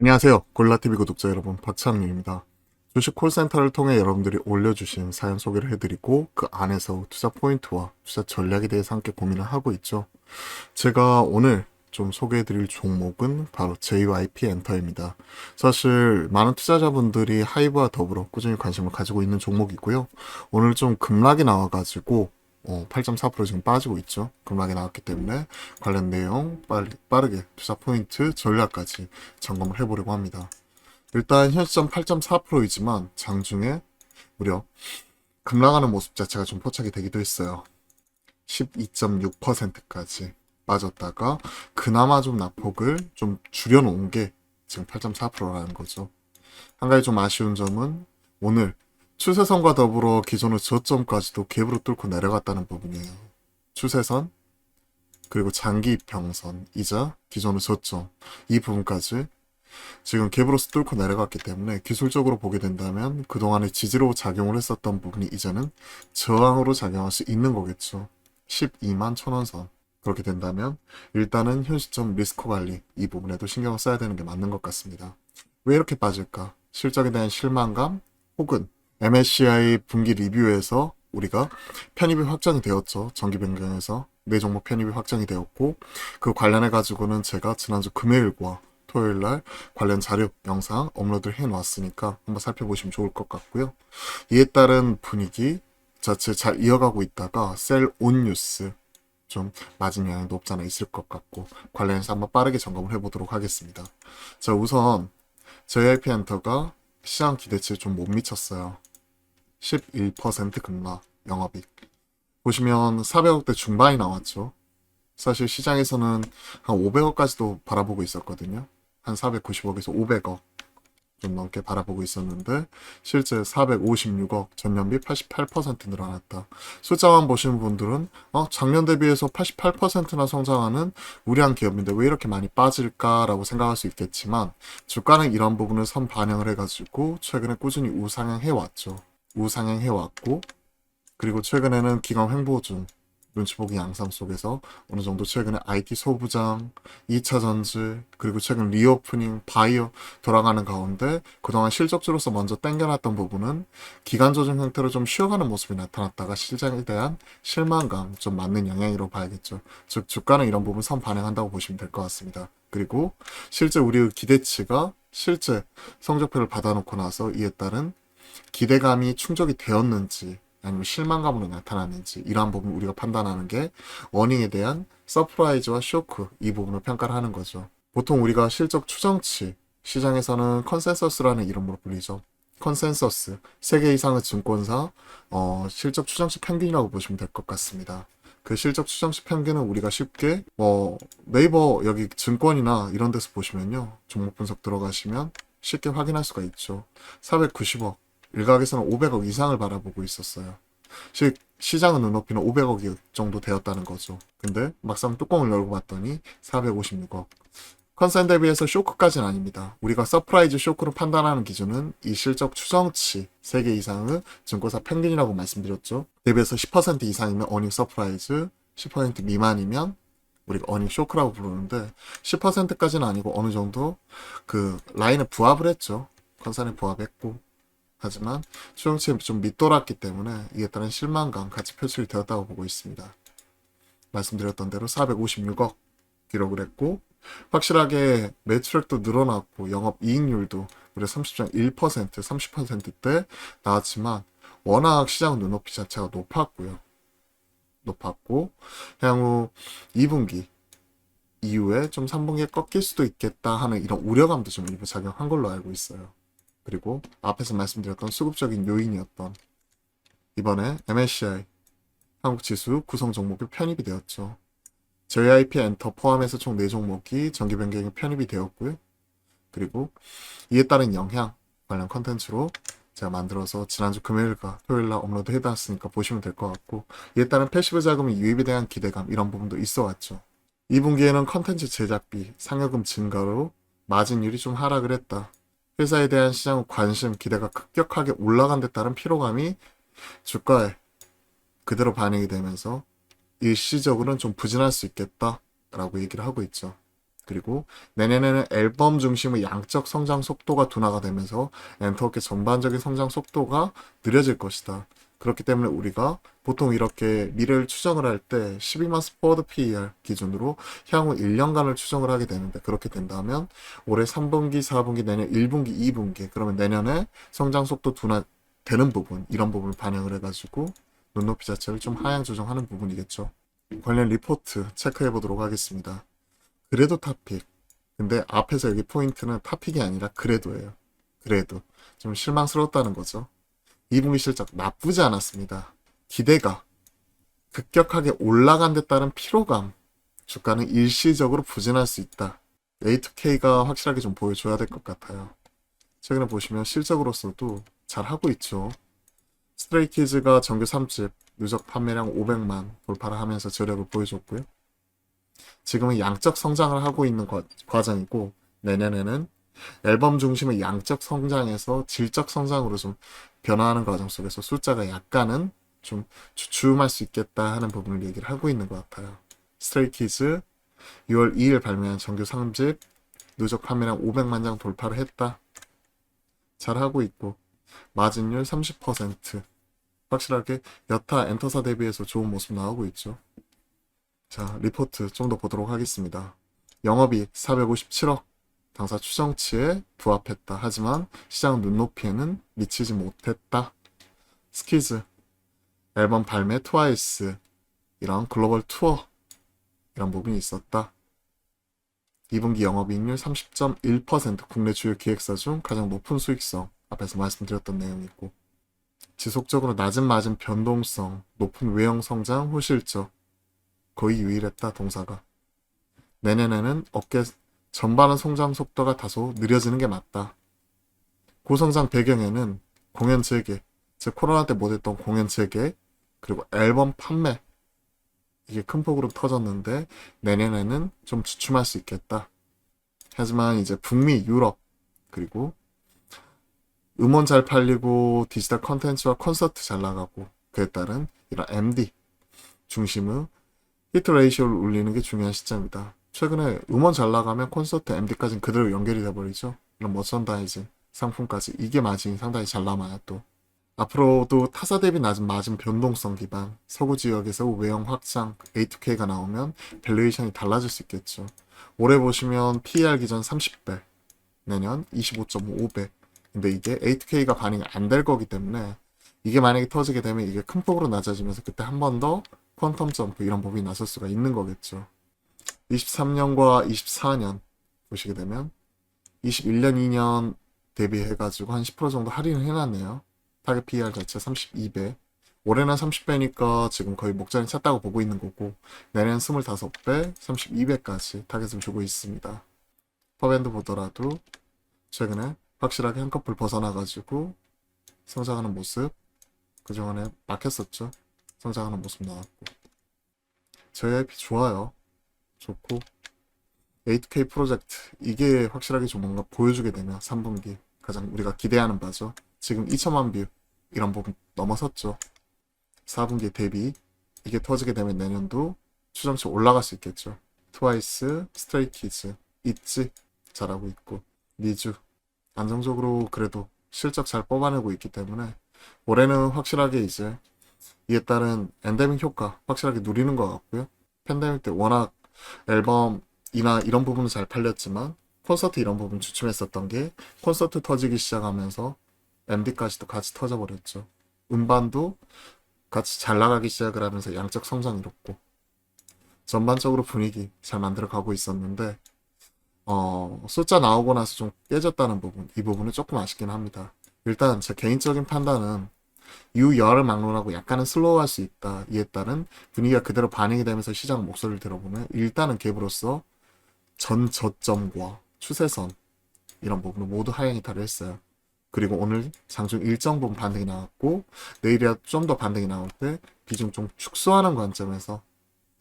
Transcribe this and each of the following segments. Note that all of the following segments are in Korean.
안녕하세요. 골라TV 구독자 여러분, 박찬민입니다. 주식 콜센터를 통해 여러분들이 올려주신 사연 소개를 해드리고 그 안에서 투자 포인트와 투자 전략에 대해서 함께 고민을 하고 있죠. 제가 오늘 좀 소개해드릴 종목은 바로 JYP 엔터입니다. 사실 많은 투자자분들이 하이브와 더불어 꾸준히 관심을 가지고 있는 종목이고요. 오늘 좀 급락이 나와가지고 8.4% 지금 빠지고 있죠. 급락이 나왔기 때문에 관련 내용 빠르게 투자 포인트 전략까지 점검을 해보려고 합니다. 일단 현 시점 8.4%이지만 장중에 무려 급락하는 모습 자체가 좀 포착이 되기도 했어요. 12.6%까지 빠졌다가 그나마 좀 낙폭을 좀 줄여놓은 게 지금 8.4%라는 거죠. 한 가지 좀 아쉬운 점은 오늘 추세선과 더불어 기존의 저점까지도 갭으로 뚫고 내려갔다는 부분이에요. 추세선, 그리고 장기 평선이자 기존의 저점, 이 부분까지 지금 갭으로서 뚫고 내려갔기 때문에 기술적으로 보게 된다면 그동안의 지지로 작용을 했었던 부분이 이제는 저항으로 작용할 수 있는 거겠죠. 12만 1,000원 선. 그렇게 된다면 일단은 현 시점 리스크 관리 이 부분에도 신경을 써야 되는 게 맞는 것 같습니다. 왜 이렇게 빠질까? 실적에 대한 실망감 혹은 MSCI 분기 리뷰에서 우리가 편입이 확정이 되었죠. 정기 변경에서 네 종목 편입이 확정이 되었고 그 관련해 가지고는 제가 지난주 금요일과 토요일 날 관련 자료 영상 업로드를 해 놓았으니까 한번 살펴보시면 좋을 것 같고요. 이에 따른 분위기 자체 잘 이어가고 있다가 셀 온 뉴스 좀 맞은 영향도 없잖아 있을 것 같고 관련해서 한번 빠르게 점검을 해보도록 하겠습니다. 자, 우선 JYP 엔터가 시장 기대치에 좀 못 미쳤어요. 11% 급락, 영업이익. 보시면 400억대 중반이 나왔죠. 사실 시장에서는 한 500억까지도 바라보고 있었거든요. 한 490억에서 500억 좀 넘게 바라보고 있었는데 실제 456억, 전년비 88% 늘어났다. 숫자만 보시는 분들은 작년 대비해서 88%나 성장하는 우량한 기업인데 왜 이렇게 많이 빠질까라고 생각할 수 있겠지만 주가는 이런 부분을 선반영을 해가지고 최근에 꾸준히 우상향해 왔죠. 우상향해 왔고 그리고 최근에는 기관 횡보중 눈치 보기 양상 속에서 어느 정도 최근에 IT 소부장, 2차 전지, 그리고 최근 리오프닝, 바이오 돌아가는 가운데 그동안 실적주로서 먼저 땡겨놨던 부분은 기간 조정 형태로 좀 쉬어가는 모습이 나타났다가 시장에 대한 실망감 좀 맞는 영향으로 봐야겠죠. 즉 주가는 이런 부분 선 반영한다고 보시면 될 것 같습니다. 그리고 실제 우리의 기대치가 실제 성적표를 받아놓고 나서 이에 따른 기대감이 충족이 되었는지 아니면 실망감으로 나타났는지 이러한 부분 우리가 판단하는 게 워닝에 대한 서프라이즈와 쇼크 이 부분을 평가를 하는 거죠. 보통 우리가 실적 추정치 시장에서는 컨센서스라는 이름으로 불리죠. 컨센서스 3개 이상의 증권사 실적 추정치 평균이라고 보시면 될 것 같습니다. 그 실적 추정치 평균은 우리가 쉽게 네이버 여기 증권이나 이런 데서 보시면요. 종목 분석 들어가시면 쉽게 확인할 수가 있죠. 490억 일각에서는 500억 이상을 바라보고 있었어요. 시장은 눈높이는 500억 정도 되었다는 거죠. 근데 막상 뚜껑을 열고 봤더니 456억. 컨센 대비해서 쇼크까지는 아닙니다. 우리가 서프라이즈 쇼크로 판단하는 기준은 이 실적 추정치 3개 이상의 증권사 평균이라고 말씀드렸죠. 대비해서 10% 이상이면 어닝 서프라이즈, 10% 미만이면 우리가 어닝 쇼크라고 부르는데 10%까지는 아니고 어느 정도 그 라인에 부합을 했죠. 컨센에 부합했고 하지만 추정치에 좀 밑돌았기 때문에 이에 따른 실망감 같이 표출이 되었다고 보고 있습니다. 말씀드렸던 대로 456억 기록을 했고 확실하게 매출액도 늘어났고 영업이익률도 무려 30.1%, 30%대 나왔지만 워낙 시장 눈높이 자체가 높았고 향후 2분기 이후에 좀 3분기에 꺾일 수도 있겠다 하는 이런 우려감도 좀 일부 작용한 걸로 알고 있어요. 그리고 앞에서 말씀드렸던 수급적인 요인이었던 이번에 MSCI 한국지수 구성 종목이 편입이 되었죠. JYP 엔터 포함해서 총 4종목이 정기 변경이 편입이 되었고요. 그리고 이에 따른 영향 관련 컨텐츠로 제가 만들어서 지난주 금요일과 토요일날 업로드 해놨으니까 보시면 될 것 같고 이에 따른 패시브 자금의 유입에 대한 기대감 이런 부분도 있어 왔죠. 2분기에는 컨텐츠 제작비, 상여금 증가로 마진율이 좀 하락을 했다. 회사에 대한 시장 관심, 기대가 급격하게 올라간 데 따른 피로감이 주가에 그대로 반영이 되면서 일시적으로는 좀 부진할 수 있겠다라고 얘기를 하고 있죠. 그리고 내년에는 앨범 중심의 양적 성장 속도가 둔화가 되면서 엔터워크의 전반적인 성장 속도가 느려질 것이다. 그렇기 때문에 우리가 보통 이렇게 미래를 추정을 할 때 12months forward PER 기준으로 향후 1년간을 추정을 하게 되는데, 그렇게 된다면 올해 3분기, 4분기, 내년 1분기, 2분기, 그러면 내년에 성장 속도 둔화되는 부분, 이런 부분을 반영을 해가지고 눈높이 자체를 좀 하향 조정하는 부분이겠죠. 관련 리포트 체크해 보도록 하겠습니다. 그래도 탑픽. 근데 앞에서 여기 포인트는 탑픽이 아니라 그래도예요. 그래도. 좀 실망스러웠다는 거죠. 2분기 실적 나쁘지 않았습니다. 기대가 급격하게 올라간 데 따른 피로감. 주가는 일시적으로 부진할 수 있다. A2K가 확실하게 좀 보여줘야 될 것 같아요. 최근에 보시면 실적으로서도 잘하고 있죠. 스트레이키즈가 정규 3집 누적 판매량 500만 돌파를 하면서 저력을 보여줬고요. 지금은 양적 성장을 하고 있는 과정이고, 내년에는 앨범 중심의 양적 성장에서 질적 성장으로 좀 변화하는 과정 속에서 숫자가 약간은 좀 주춤할 수 있겠다 하는 부분을 얘기를 하고 있는 것 같아요. 스트레이키즈 6월 2일 발매한 정규 3집 누적 판매량 500만 장 돌파를 했다. 잘하고 있고, 마진율 30%. 확실하게 여타 엔터사 대비해서 좋은 모습 나오고 있죠. 자, 리포트 좀 더 보도록 하겠습니다. 영업이익 457억. 당사 추정치에 부합했다. 하지만 시장 눈높이에는 미치지 못했다. 스키즈 앨범 발매 트와이스 이런 글로벌 투어 이런 부분이 있었다. 2분기 영업이익률 30.1%, 국내 주요 기획사 중 가장 높은 수익성, 앞에서 말씀드렸던 내용이 있고, 지속적으로 낮은 마진 변동성, 높은 외형 성장 호실적, 거의 유일했다. 동사가. 내년에는 업계 전반의 성장 속도가 다소 느려지는 게 맞다. 고성장 배경에는 공연 재개, 즉 코로나 때 못했던 공연 재개, 그리고 앨범 판매, 이게 큰 폭으로 터졌는데 내년에는 좀 주춤할 수 있겠다. 하지만 이제 북미, 유럽, 그리고 음원 잘 팔리고 디지털 컨텐츠와 콘서트 잘 나가고, 그에 따른 이런 MD 중심의 히트 레이시오를 올리는 게 중요한 시점이다. 최근에 음원 잘 나가면 콘서트 MD까지는 그대로 연결이 돼버리죠. 이런 머천다이즈 상품까지, 이게 마진이 상당히 잘 남아요. 또 앞으로도 타사 대비 낮은 마진 변동성 기반 서구 지역에서 외형 확장 A2K가 나오면 밸류에이션이 달라질 수 있겠죠. 올해 보시면 PER 기준 30배, 내년 25.5배. 근데 이게 A2K가 반영이 안 될 거기 때문에 이게 만약에 터지게 되면 이게 큰 폭으로 낮아지면서 그때 한 번 더 퀀텀 점프 이런 부분이 나설 수가 있는 거겠죠. 23년과 24년 보시게 되면 21년, 2년 대비해가지고 한 10% 정도 할인을 해놨네요. 타겟 PER 자체 32배. 올해는 30배니까 지금 거의 목전이 찼다고 보고 있는 거고, 내년 25배, 32배까지 타겟을 주고 있습니다. 퍼밴드 보더라도 최근에 확실하게 한꺼풀 벗어나가지고 성장하는 모습, 그동안에 막혔었죠. 성장하는 모습 나왔고, JYP 좋아요. 좋고, A2K 프로젝트 이게 확실하게 좀 뭔가 보여주게 되면 3분기 가장 우리가 기대하는 바죠. 지금 2천만 뷰 이런 부분 넘어섰죠. 4분기 대비 이게 터지게 되면 내년도 추정치 올라갈 수 있겠죠. 트와이스, 스트레이키즈, 있지 잘하고 있고, 니쥬 안정적으로 그래도 실적 잘 뽑아내고 있기 때문에 올해는 확실하게 이제 이에 따른 엔데믹 효과 확실하게 누리는 것 같고요. 팬데믹 때 워낙 앨범이나 이런 부분은 잘 팔렸지만 콘서트 이런 부분 주춤했었던 게 콘서트 터지기 시작하면서 MD까지도 같이 터져버렸죠. 음반도 같이 잘 나가기 시작을 하면서 양적 성장 이뤘고, 전반적으로 분위기 잘 만들어가고 있었는데 숫자 나오고 나서 좀 깨졌다는 부분, 이 부분은 조금 아쉽긴 합니다. 일단 제 개인적인 판단은 이후 막론하고 약간은 슬로우할 수 있다. 이에 따른 분위기가 그대로 반영이 되면서 시장 목소리를 들어보면 일단은 갭으로서 전 저점과 추세선 이런 부분을 모두 하향 이탈을 했어요. 그리고 오늘 장중 일정 부분 반등이 나왔고, 내일이라도 좀 더 반등이 나올 때 비중 좀 축소하는 관점에서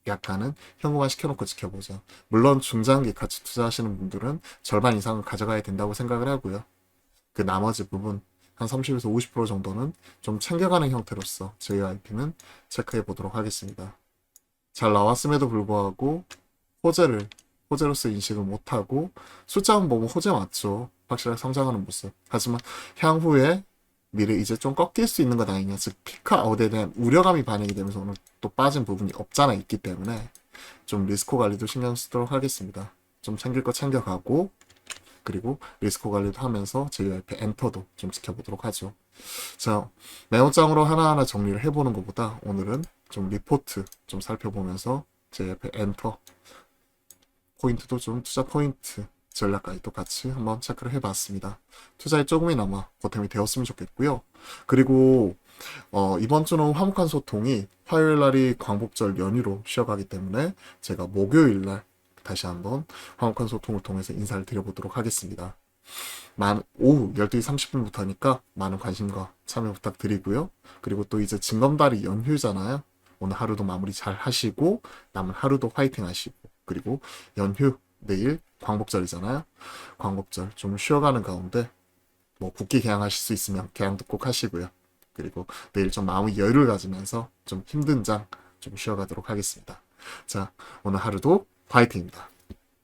약간은 현금화 시켜놓고 지켜보자. 물론 중장기 같이 투자하시는 분들은 절반 이상을 가져가야 된다고 생각을 하고요. 그 나머지 부분 한 30에서 50% 정도는 좀 챙겨가는 형태로서 JYP는 체크해 보도록 하겠습니다. 잘 나왔음에도 불구하고 호재를 호재로서 인식을 못하고 숫자만 보면 호재 맞죠. 확실하게 성장하는 모습. 하지만 향후에 미래 이제 좀 꺾일 수 있는 것 아니냐. 즉 피크 아웃에 대한 우려감이 반영이 되면서 오늘 또 빠진 부분이 없잖아 있기 때문에 좀 리스크 관리도 신경 쓰도록 하겠습니다. 좀 챙길 거 챙겨가고 그리고 리스크 관리도 하면서 제 옆에 엔터도 좀 지켜보도록 하죠. 자, 메모장으로 하나하나 정리를 해보는 것보다 오늘은 좀 리포트 좀 살펴보면서 제 옆에 엔터 포인트도 좀 투자 포인트 전략까지 또 같이 한번 체크를 해봤습니다. 투자에 조금이나마 보탬이 되었으면 좋겠고요. 그리고 이번 주는 화목한 소통이 화요일 날이 광복절 연휴로 쉬어가기 때문에 제가 목요일 날 다시 한번 화목한 소통을 통해서 인사를 드려보도록 하겠습니다. 오후 12시 30분부터니까 많은 관심과 참여 부탁드리고요. 그리고 또 이제 징검다리 연휴잖아요. 오늘 하루도 마무리 잘 하시고 남은 하루도 화이팅 하시고 그리고 연휴 내일 광복절이잖아요. 광복절 좀 쉬어가는 가운데 뭐 국기 개항하실 수 있으면 개항도 꼭 하시고요. 그리고 내일 좀 마음의 여유를 가지면서 좀 힘든 장 좀 쉬어가도록 하겠습니다. 자, 오늘 하루도 화이팅입니다.